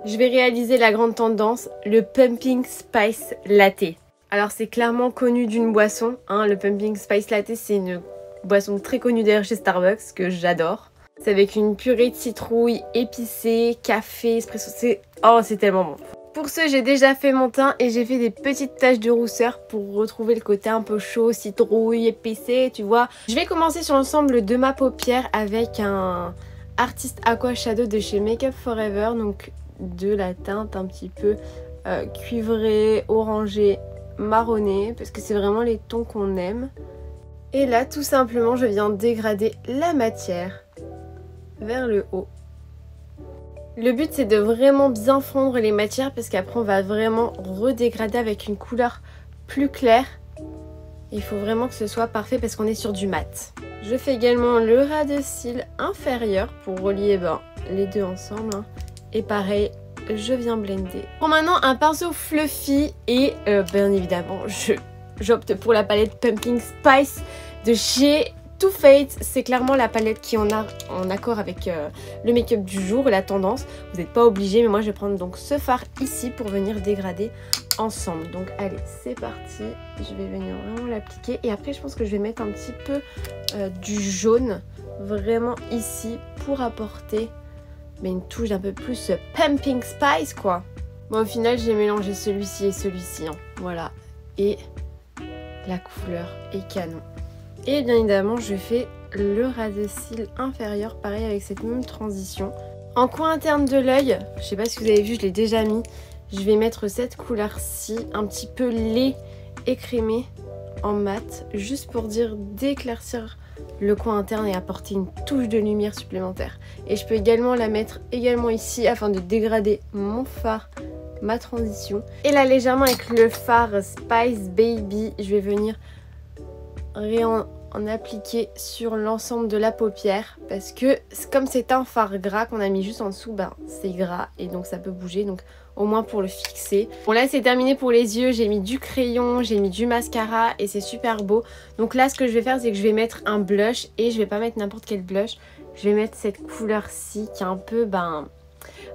Je vais réaliser la grande tendance, le Pumpkin Spice Latte. Alors c'est clairement connu d'une boisson, hein, le Pumpkin Spice Latte c'est une boisson très connue d'ailleurs chez Starbucks que j'adore. C'est avec une purée de citrouille épicée, café, espresso, c'est tellement bon. Pour ce, j'ai déjà fait mon teint et j'ai fait des petites taches de rousseur pour retrouver le côté un peu chaud, citrouille, épicé, tu vois. Je vais commencer sur l'ensemble de ma paupière avec un Artist Aqua Shadow de chez Make Up For Ever, donc de la teinte un petit peu cuivrée, orangée, marronnée, parce que c'est vraiment les tons qu'on aime. Et là, tout simplement, je viens dégrader la matière vers le haut. Le but c'est de vraiment bien fondre les matières parce qu'après on va vraiment redégrader avec une couleur plus claire. Il faut vraiment que ce soit parfait parce qu'on est sur du mat. Je fais également le ras de cils inférieur pour relier les deux ensemble. Hein. Et pareil, je viens blender. Pour maintenant un pinceau fluffy et bien évidemment j'opte pour la palette Pumpkin Spice de chez Too Faced. C'est clairement la palette qui en a en accord avec le make-up du jour et la tendance. Vous n'êtes pas obligé, mais moi je vais prendre donc ce fard ici pour venir dégrader ensemble. Donc allez, c'est parti. Je vais venir vraiment l'appliquer et après je pense que je vais mettre un petit peu du jaune vraiment ici pour apporter une touche d'un peu plus Pumpkin Spice quoi. Bon, au final j'ai mélangé celui-ci et celui-ci. Hein. Voilà. Et la couleur est canon. Et bien évidemment je fais le ras de cils inférieur, pareil avec cette même transition. En coin interne de l'œil, je sais pas si vous avez vu, je l'ai déjà mis, je vais mettre cette couleur-ci, un petit peu lait écrémé en mat, juste pour dire d'éclaircir le coin interne et apporter une touche de lumière supplémentaire. Et je peux également la mettre ici afin de dégrader mon fard, ma transition. Et là légèrement avec le fard Spice Baby, je vais venir en appliquer sur l'ensemble de la paupière parce que comme c'est un fard gras qu'on a mis juste en dessous, c'est gras et donc ça peut bouger, donc au moins pour le fixer. Bon là c'est terminé pour les yeux, j'ai mis du crayon, j'ai mis du mascara et c'est super beau. Donc là ce que je vais faire c'est que je vais mettre un blush et je vais pas mettre n'importe quel blush, je vais mettre cette couleur-ci qui est un peu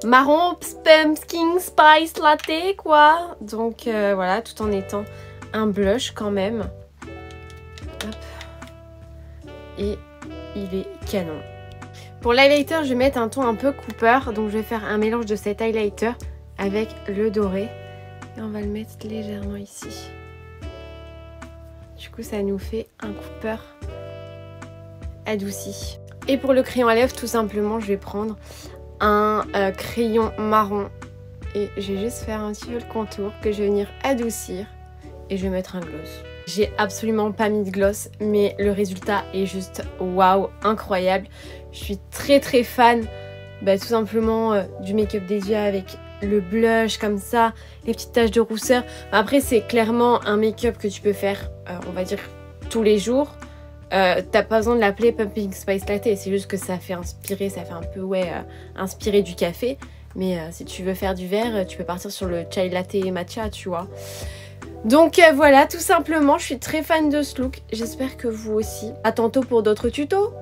marron Pumpkin Spice Latte quoi. Donc voilà, tout en étant un blush quand même. Hop. Et il est canon. Pour l'highlighter, je vais mettre un ton un peu Cooper. Donc je vais faire un mélange de cet highlighter avec le doré. Et on va le mettre légèrement ici. Du coup, ça nous fait un Cooper adouci. Et pour le crayon à lèvres, tout simplement, je vais prendre un crayon marron. Et je vais juste faire un petit peu le contour que je vais venir adoucir. Et je vais mettre un gloss. J'ai absolument pas mis de gloss, mais le résultat est juste waouh, incroyable. Je suis très fan tout simplement du make-up des yeux avec le blush comme ça, les petites taches de rousseur. Après c'est clairement un make-up que tu peux faire, on va dire, tous les jours. T'as pas besoin de l'appeler Pumpkin Spice Latte, c'est juste que ça fait inspirer, ça fait un peu inspiré du café. Mais si tu veux faire du vert, tu peux partir sur le chai latte matcha, tu vois. Donc voilà, tout simplement, je suis très fan de ce look. J'espère que vous aussi. À tantôt pour d'autres tutos.